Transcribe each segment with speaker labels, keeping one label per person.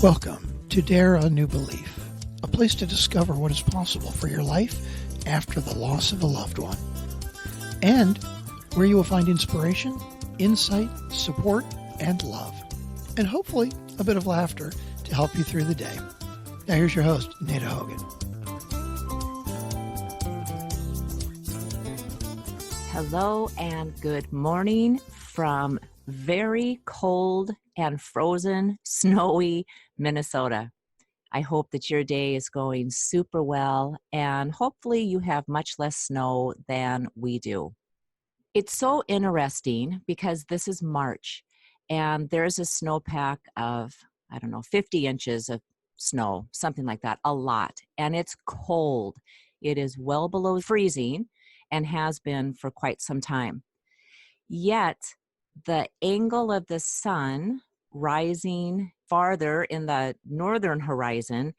Speaker 1: Welcome to Dare a New Belief, a place to discover what is possible for your life after the loss of a loved one, and where you will find inspiration, insight, support, and love, and hopefully a bit of laughter to help you through the day. Now here's your host, Nada Hogan.
Speaker 2: Hello and good morning from very cold and frozen, snowy Minnesota. I hope that your day is going super well and hopefully you have much less snow than we do. It's so interesting because this is March and there's a snowpack of, 50 inches of snow, something like that, a lot. And it's cold. It is well below freezing and has been for quite some time. Yet, the angle of the sun rising farther in the northern horizon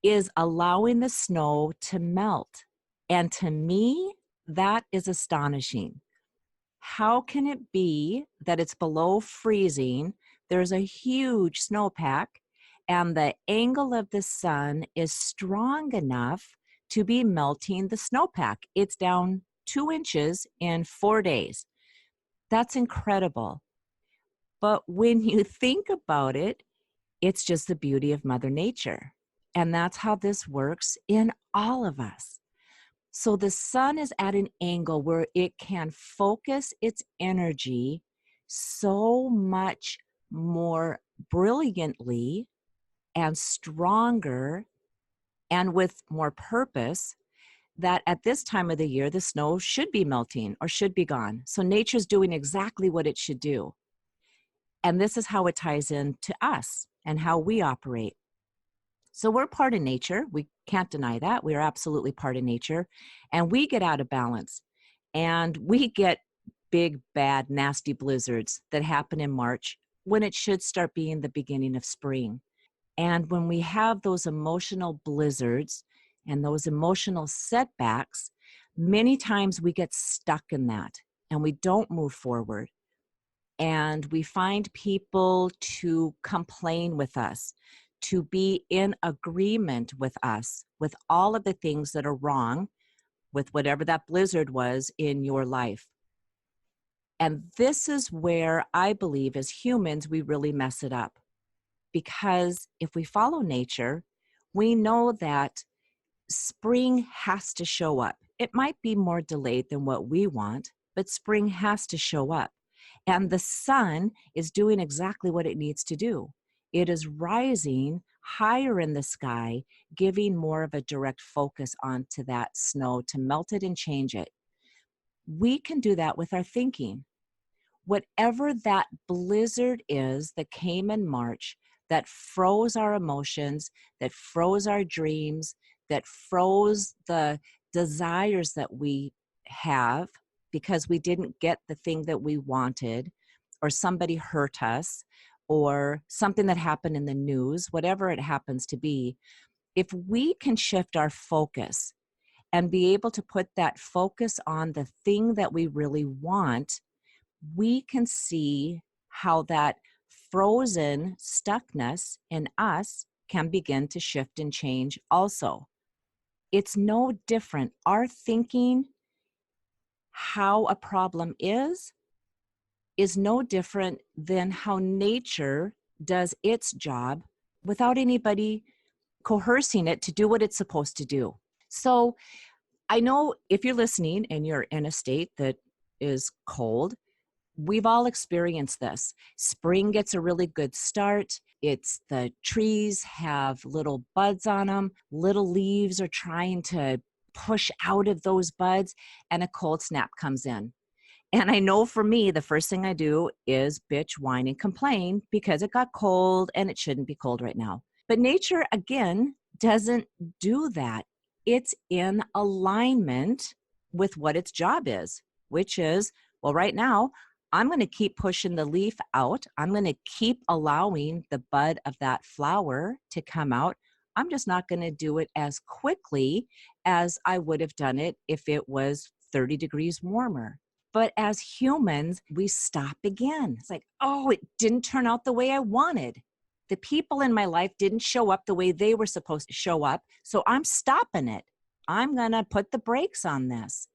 Speaker 2: is allowing the snow to melt. And to me, that is astonishing. How can it be that it's below freezing, there's a huge snowpack, and the angle of the sun is strong enough to be melting the snowpack? It's down 2 inches in 4 days. That's incredible. But when you think about it, it's just the beauty of Mother Nature. And that's how this works in all of us. So the sun is at an angle where it can focus its energy so much more brilliantly and stronger and with more purpose that at this time of the year, the snow should be melting or should be gone. So nature's doing exactly what it should do. And this is how it ties in to us and how we operate. So we're part of nature. We can't deny that. We are absolutely part of nature. And we get out of balance. And we get big, bad, nasty blizzards that happen in March when it should start being the beginning of spring. And when we have those emotional blizzards and those emotional setbacks, many times we get stuck in that and we don't move forward. And we find people to complain with us, to be in agreement with us, with all of the things that are wrong with whatever that blizzard was in your life. And this is where I believe as humans, we really mess it up. Because if we follow nature, we know that spring has to show up. It might be more delayed than what we want, but spring has to show up. And the sun is doing exactly what it needs to do. It is rising higher in the sky, giving more of a direct focus onto that snow to melt it and change it. We can do that with our thinking. Whatever that blizzard is that came in March, that froze our emotions, that froze our dreams, that froze the desires that we have because we didn't get the thing that we wanted, or somebody hurt us, or something that happened in the news, whatever it happens to be. If we can shift our focus and be able to put that focus on the thing that we really want, we can see how that frozen stuckness in us can begin to shift and change also. It's no different. Our thinking how a problem is no different than how nature does its job without anybody coercing it to do what it's supposed to do. So I know if you're listening and you're in a state that is cold, we've all experienced this. Spring gets a really good start. It's the trees have little buds on them. Little leaves are trying to push out of those buds, and a cold snap comes in. And I know for me, the first thing I do is bitch, whine, and complain because it got cold and it shouldn't be cold right now. But nature, again, doesn't do that. It's in alignment with what its job is, which is, well, right now, I'm going to keep pushing the leaf out. I'm going to keep allowing the bud of that flower to come out. I'm just not going to do it as quickly as I would have done it if it was 30 degrees warmer. But as humans, we stop again. It's like, oh, it didn't turn out the way I wanted. The people in my life didn't show up the way they were supposed to show up. So I'm stopping it. I'm going to put the brakes on this.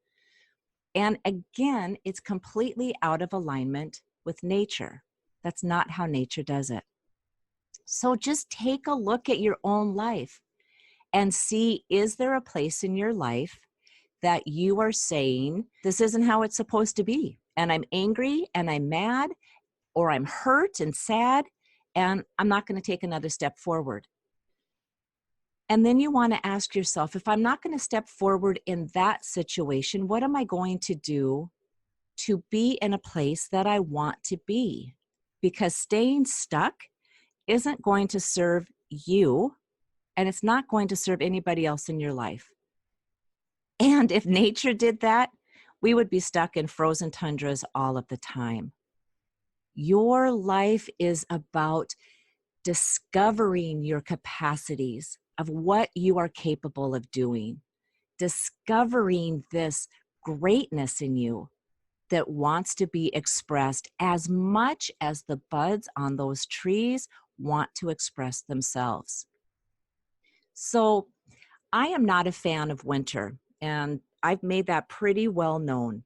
Speaker 2: And again, it's completely out of alignment with nature. That's not how nature does it. So just take a look at your own life and see, is there a place in your life that you are saying, this isn't how it's supposed to be? And I'm angry and I'm mad, or I'm hurt and sad, and I'm not going to take another step forward. And then you want to ask yourself, if I'm not going to step forward in that situation, what am I going to do to be in a place that I want to be? Because staying stuck isn't going to serve you, and it's not going to serve anybody else in your life. And if nature did that, we would be stuck in frozen tundras all of the time. Your life is about discovering your capacities of what you are capable of doing, discovering this greatness in you that wants to be expressed as much as the buds on those trees want to express themselves. So I am not a fan of winter, and I've made that pretty well known.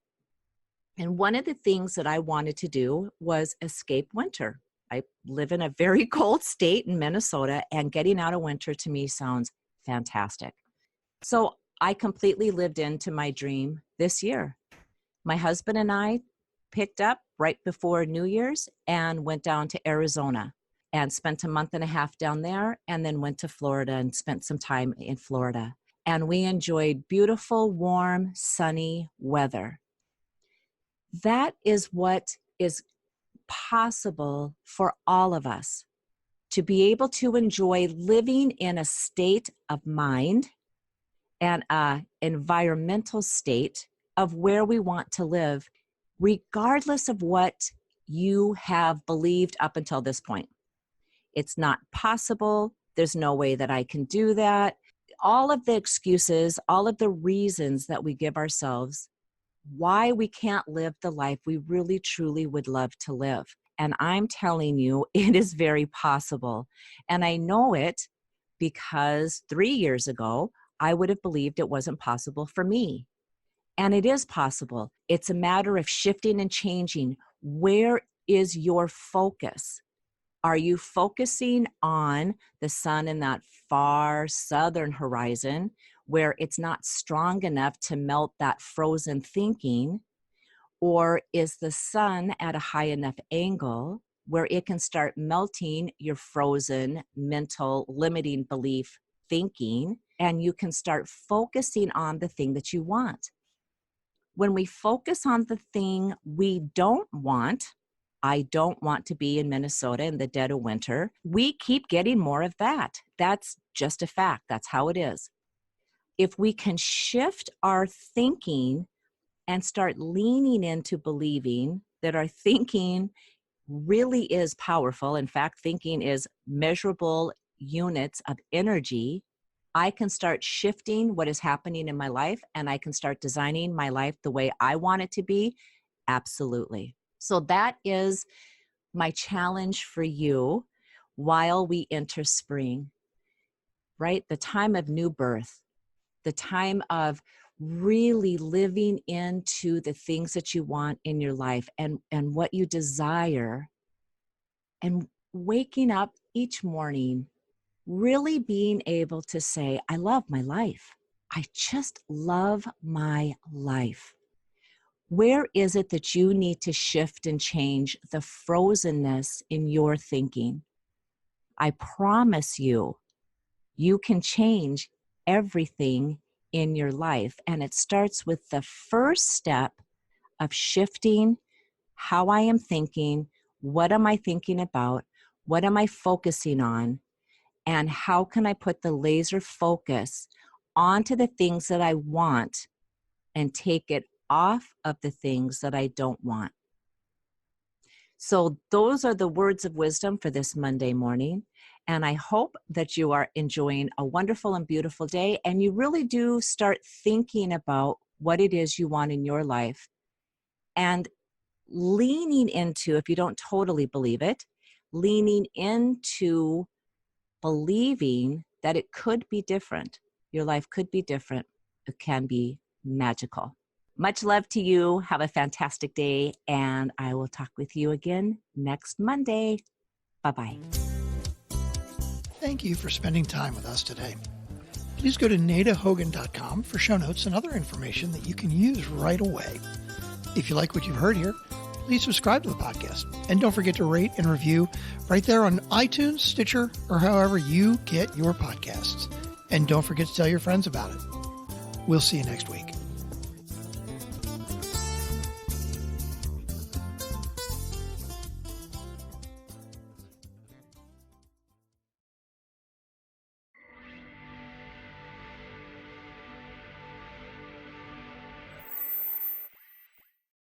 Speaker 2: And one of the things that I wanted to do was escape winter. I live in a very cold state in Minnesota, and getting out of winter to me sounds fantastic. So I completely lived into my dream this year. My husband and I picked up right before New Year's and went down to Arizona and spent a month and a half down there, and then went to Florida and spent some time in Florida. And we enjoyed beautiful, warm, sunny weather. That is what is possible for all of us, to be able to enjoy living in a state of mind and an environmental state of where we want to live, regardless of what you have believed up until this point. It's not possible. There's no way that I can do that. All of the excuses, all of the reasons that we give ourselves why we can't live the life we really truly would love to live. And I'm telling you, it is very possible. And I know it because 3 years ago, I would have believed it wasn't possible for me. And it is possible. It's a matter of shifting and changing. Where is your focus? Are you focusing on the sun in that far southern horizon where it's not strong enough to melt that frozen thinking? Or is the sun at a high enough angle where it can start melting your frozen mental limiting belief thinking, and you can start focusing on the thing that you want? When we focus on the thing we don't want, I don't want to be in Minnesota in the dead of winter, we keep getting more of that. That's just a fact. That's how it is. If we can shift our thinking and start leaning into believing that our thinking really is powerful, in fact, thinking is measurable units of energy, I can start shifting what is happening in my life, and I can start designing my life the way I want it to be. Absolutely. So that is my challenge for you while we enter spring, right? The time of new birth, the time of really living into the things that you want in your life and what you desire, and waking up each morning really being able to say, I love my life. I just love my life. Where is it that you need to shift and change the frozenness in your thinking? I promise you, you can change everything in your life. And it starts with the first step of shifting how I am thinking, what am I thinking about, what am I focusing on, and how can I put the laser focus onto the things that I want and take it off of the things that I don't want. So those are the words of wisdom for this Monday morning. And I hope that you are enjoying a wonderful and beautiful day, and you really do start thinking about what it is you want in your life, and leaning into, if you don't totally believe it, leaning into believing that it could be different. Your life could be different. It can be magical. Much love to you. Have a fantastic day, and I will talk with you again next Monday. Bye-bye.
Speaker 1: Thank you for spending time with us today. Please go to nadahogan.com for show notes and other information that you can use right away. If you like what you've heard here, please subscribe to the podcast. And don't forget to rate and review right there on iTunes, Stitcher, or however you get your podcasts. And don't forget to tell your friends about it. We'll see you next week.